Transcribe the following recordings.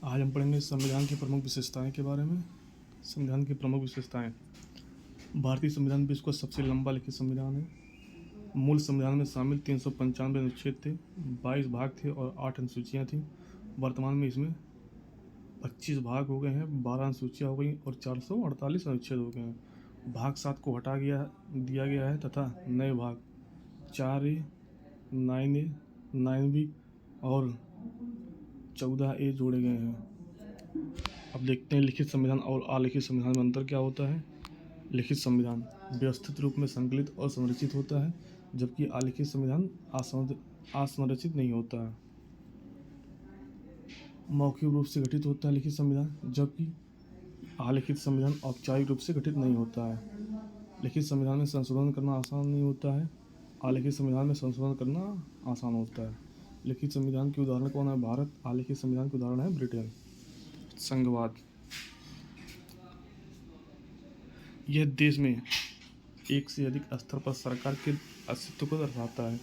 आज हम पढ़ेंगे संविधान की प्रमुख विशेषताएं के बारे में। संविधान की प्रमुख विशेषताएं। भारतीय संविधान विश्व का सबसे लंबा लिखित संविधान है। मूल संविधान में शामिल 395 अनुच्छेद थे, 22 भाग थे और 8 अनुसूचियां थीं। वर्तमान में इसमें 25 भाग हो गए हैं, 12 अनुसूचियां हो गई और 448 अनुच्छेद हो गए हैं। भाग 7 को दिया गया है तथा नए भाग 4A, 9A, 9B और 14A जोड़े गए हैं। अब देखते हैं लिखित संविधान और अलिखित संविधान में अंतर क्या होता है। लिखित संविधान व्यवस्थित रूप में संकलित और संरचित होता है, जबकि अलिखित संविधान असंरचित नहीं होता है। मौखिक रूप से गठित होता है लिखित संविधान, जबकि अलिखित संविधान औपचारिक रूप से गठित नहीं होता है। लिखित संविधान में संशोधन करना आसान नहीं होता है, अलिखित संविधान में संशोधन करना आसान होता है। लिखित संविधान के उदाहरण कौन है? भारत। अलिखित संविधान के उदाहरण है ब्रिटेन। संघवाद यह देश में एक से अधिक स्तर पर सरकार के अस्तित्व को दर्शाता है।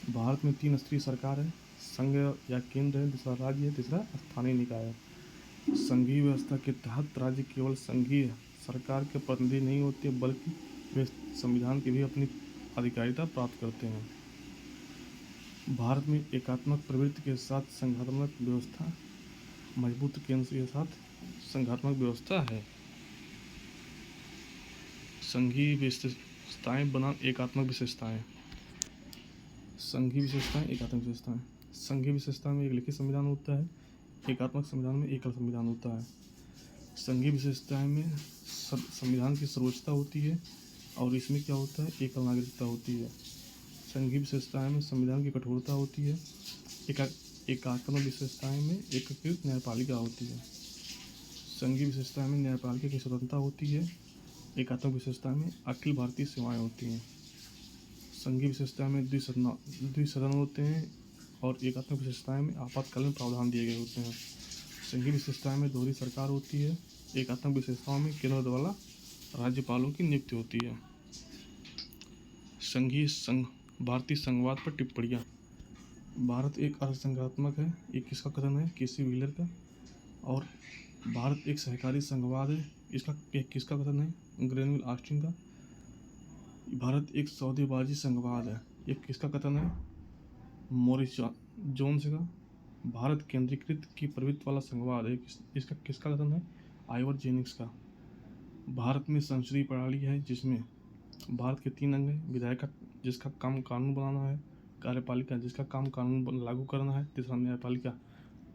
भारत में 3 स्तरीय सरकार है, संघ या केंद्र है, दूसरा राज्य है, तीसरा स्थानीय निकाय है। संघीय व्यवस्था के तहत राज्य केवल संघीय सरकार के प्रतिनिधि नहीं होते, बल्कि वे संविधान की भी अपनी अधिकारिता प्राप्त करते हैं। भारत में एकात्मक प्रवृत्ति के साथ संघात्मक व्यवस्था, मजबूत केंद्र के साथ संघात्मक व्यवस्था है। संघीय विशेषताएं बनाम एकात्मक विशेषताएं। संघीय विशेषताएं, एकात्मक विशेषताएं। संघीय विशेषता में एक लिखित संविधान होता है, एकात्मक संविधान में एकल संविधान होता है। संघीय विशेषताएं में संविधान की सर्वोच्चता होती है और इसमें क्या होता है? एकल नागरिकता होती है। संघीय विशेषताएं में संविधान की कठोरता होती है। एकात्मक विशेषताएं में एकीकृत न्यायपालिका होती है। संघीय विशेषताएं में न्यायपालिका की स्वतंत्रता होती है। एकात्मक विशेषता में अखिल भारतीय सेवाएं होती हैं। संघीय विशेषताएं में द्विसदन होते हैं और एकात्मक विशेषताएं में आपातकालीन प्रावधान दिए गए होते हैं। संघीय विशेषताएं में दोहरी सरकार होती है। एकात्मक विशेषताओं में केंद्र द्वारा राज्यपालों की नियुक्ति होती है। भारतीय संघवाद पर टिप्पणियाँ। भारत एक अर्थसंघात्मक है, ये किसका कथन है? केसी व्हीलर का। और भारत एक सहकारी संघवाद है, इसका किसका कथन है? ग्रेनविल ऑस्टिन का। भारत एक सौदेबाजी संघवाद है, ये किसका कथन है? मॉरिस जोन्स का। भारत केंद्रीकृत की प्रवृत्ति वाला संघवाद है, इसका किसका कथन है? आइवर जेनिक्स का। भारत में संसदीय प्रणाली है, जिसमें भारत के 3 अंग हैं। विधायिका, जिसका काम कानून बनाना है। कार्यपालिका, जिसका काम कानून लागू करना है। तीसरा न्यायपालिका,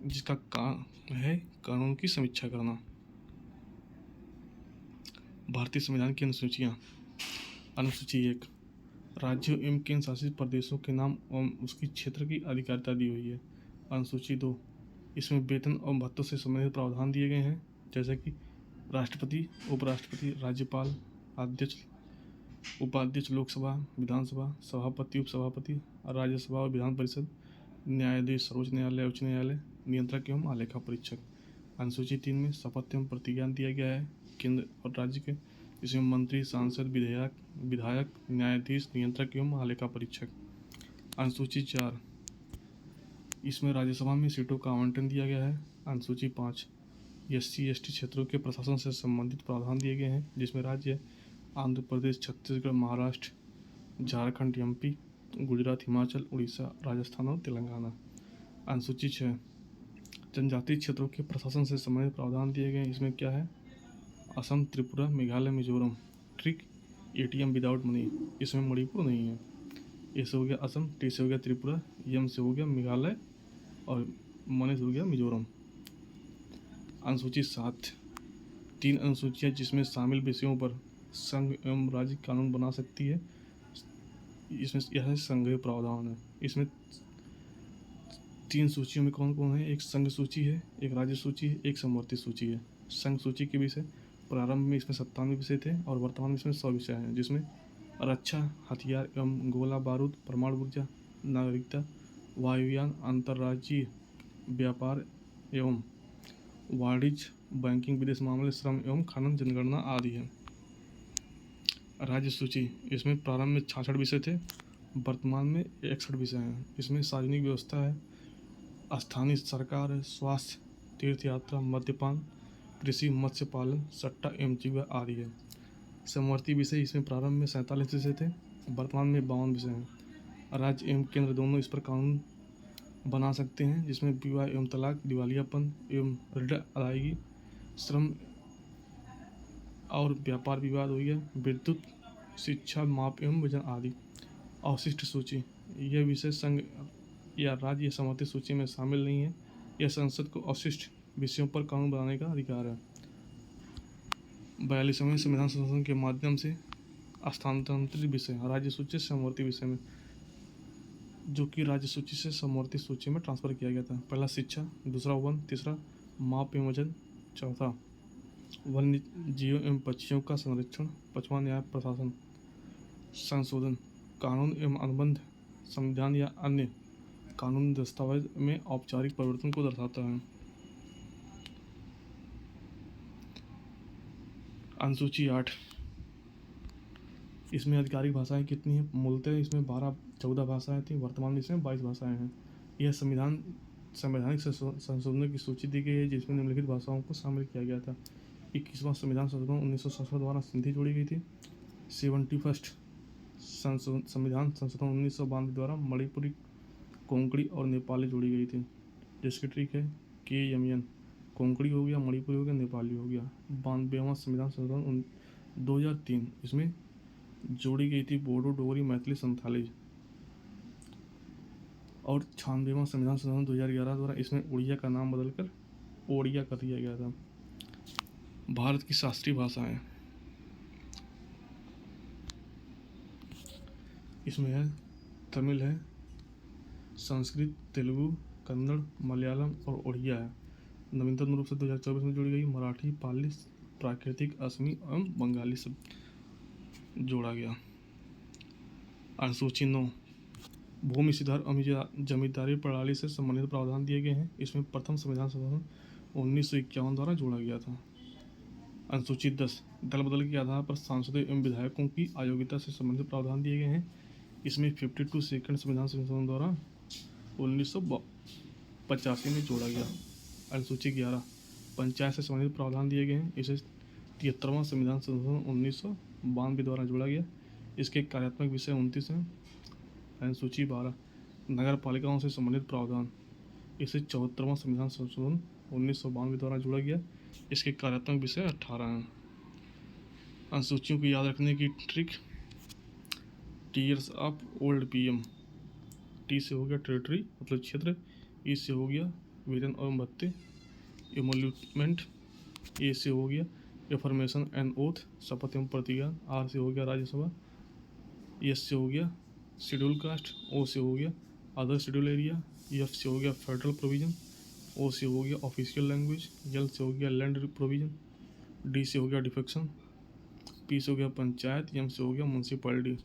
जिसका काम है कानून की समीक्षा करना। भारतीय संविधान की अनुसूचियाँ। अनुसूची 1 राज्यों एवं केंद्र शासित प्रदेशों के नाम एवं उसकी क्षेत्र की अधिकारिता दी हुई है। अनुसूची 2 इसमें वेतन और भत्तों से संबंधित प्रावधान दिए गए हैं, जैसे कि राष्ट्रपति, उपराष्ट्रपति, राज्यपाल, अध्यक्ष, उपाध्यक्ष लोकसभा, विधानसभा, सभापति, उपसभापति, राज्यसभा और विधान परिषद, न्यायाधीश, सर्वोच्च न्यायालय, उच्च न्यायालय, नियंत्रक एवं आलेखा परीक्षक। अनुसूची 3 में शपथ एवं प्रतिज्ञा दिया गया है केंद्र और राज्य के, इसमें मंत्री, सांसद, विधायक, न्यायाधीश, नियंत्रक एवं आलेखा परीक्षक। अनुसूची 4 इसमें राज्यसभा में सीटों का आवंटन दिया गया है। अनुसूची 5 SC/ST क्षेत्रों के प्रशासन से संबंधित प्रावधान दिए गए हैं, जिसमें राज्य आंध्र प्रदेश, छत्तीसगढ़, महाराष्ट्र, झारखंड, MP, गुजरात, हिमाचल, उड़ीसा, राजस्थान और तेलंगाना। अनुसूची 6 जनजातीय क्षेत्रों के प्रशासन से संबंधित प्रावधान दिए गए हैं, इसमें क्या है? Assam, Tripura, Meghalaya, Mizoram. Trick ATM without money, इसमें मणिपुर नहीं है। ए से हो गया असम, T से हो गया त्रिपुरा, M से हो गया मेघालय और मनी से हो गया मिजोरम। अनुसूची 7 3 अनुसूचियाँ जिसमें शामिल विषयों पर संघ एवं राज्य कानून बना सकती है, इसमें यह संघीय प्रावधान है। इसमें 3 सूचियों में कौन कौन है? एक संघ सूची है, एक राज्य सूची है, एक समवर्ती सूची है। संघ सूची के विषय प्रारंभ में इसमें 97 विषय थे और वर्तमान में इसमें 100 विषय हैं, जिसमें रक्षा, हथियार एवं गोला बारूद, परमाणु ऊर्जा, नागरिकता, वायुयान, अंतर्राज्यीय व्यापार एवं वाणिज्य, बैंकिंग, विदेश मामले, श्रम एवं खनन, जनगणना आदि है। राज्य सूची इसमें प्रारंभ में 66 विषय थे, वर्तमान में 61 विषय हैं। इसमें सार्वजनिक व्यवस्था है, स्थानीय सरकार है, स्वास्थ्य तीर्थ यात्रा, मद्यपान, कृषि, मत्स्य पालन, सट्टा एवं जुआ आदि है। समवर्ती विषय इसमें प्रारंभ में 47 विषय थे, वर्तमान में 52 विषय हैं। राज्य एवं केंद्र दोनों इस पर कानून बना सकते हैं, जिसमें विवाह एवं तलाक, दिवालियापन एवं ऋण अदायगी, श्रम और व्यापार विवाद हो गया, विद्युत, शिक्षा, माप एवं वजन आदि। अवशिष्ट सूची, यह विषय संघ या राज्य या समवर्ती सूची में शामिल नहीं है। यह संसद को अवशिष्ट विषयों पर कानून बनाने का अधिकार है। 42वें संविधान संशोधन के माध्यम से स्थानांतरित विषय राज्य सूची से समवर्ती विषय में, जो कि राज्य सूची से समवर्ती सूची में ट्रांसफर किया गया था। पहला शिक्षा, दूसरा वन, तीसरा माप एवं वजन, चौथा वन्य जीवों एवं पक्षियों का संरक्षण, पांचवा न्याय प्रशासन। संशोधन, कानून एवं अनुबंध, संविधान या अन्य कानूनी दस्तावेज में औपचारिक परिवर्तन को दर्शाता है। अनुसूची 8, इसमें आधिकारिक भाषाएं कितनी हैं? मूलतः इसमें 14 भाषाएं थी, वर्तमान में इसमें 22 भाषाएं हैं। यह संवैधानिक संशोधनों की सूची दी गई है, जिसमें निम्नलिखित भाषाओं को शामिल किया गया था। 21वां संविधान संशोधन 1967 द्वारा सिंधी जोड़ी गई थी। 71st संविधान संशोधन 1992 द्वारा मणिपुरी, कोंकणी और नेपाली जोड़ी गई थी, जिसकी ट्रिक है KMN, कोंकणी हो गया, मणिपुरी हो गया, नेपाली हो गया। 92वां संविधान संशोधन 2003, इसमें जोड़ी गई थी बोडो, डोगरी, मैथिली, संथाली। और 96वां संविधान संशोधन 2011 द्वारा इसमें उड़िया का नाम बदलकर ओडिया कर दिया गया था। भारत की शास्त्रीय भाषाएं, इसमें है तमिल है, संस्कृत, तेलुगु, कन्नड़, मलयालम और उड़िया है। नवीनतम रूप से 2024 में जोड़ी गई मराठी, पाली, प्राकृतिक, असमी एवं बंगाली सब जोड़ा गया। अनुसूची 9, भूमि सुधार एवं जमींदारी प्रणाली से संबंधित प्रावधान दिए गए हैं। इसमें प्रथम संविधान संशोधन 1951 द्वारा जोड़ा गया था। अनुसूची 10, दल बदल के आधार पर सांसदों एवं विधायकों की अयोग्यता से संबंधित प्रावधान दिए गए हैं। इसमें 52 सेकंड संविधान संशोधन द्वारा 1985 में जोड़ा गया। अनुसूची 11, पंचायत से संबंधित प्रावधान दिए गए हैं। इसे 73वां संविधान संशोधन 1992 द्वारा जोड़ा गया। इसके कार्यात्मक विषय 29 हैं। अनुसूची 12, नगर पालिकाओं से संबंधित प्रावधान, इसे 74वां संविधान संशोधन 1992 द्वारा जोड़ा गया। इसके कार्यात्मक विषय 18 हैं। अनुसूचियों को याद रखने की trick, tears of old PM, T से हो गया टेरिटरी मतलब क्षेत्र, E से हो गया वेतन और भत्ते, एमोल्यूटमेंट, A से हो गया एफर्मेशन एंड ओथ, शपथ एवं प्रतिज्ञा, R से हो गया राज्यसभा, S से हो गया शेड्यूल कास्ट, O से हो गया अदर शेड्यूल एरिया, F से हो गया फेडरल प्रोविजन, O से हो गया ऑफिशियल लैंग्वेज, L से हो गया लैंड प्रोविजन, D से हो गया डिफेक्शन, P से हो गया पंचायत, M से हो गया म्यूनसिपैलिटी।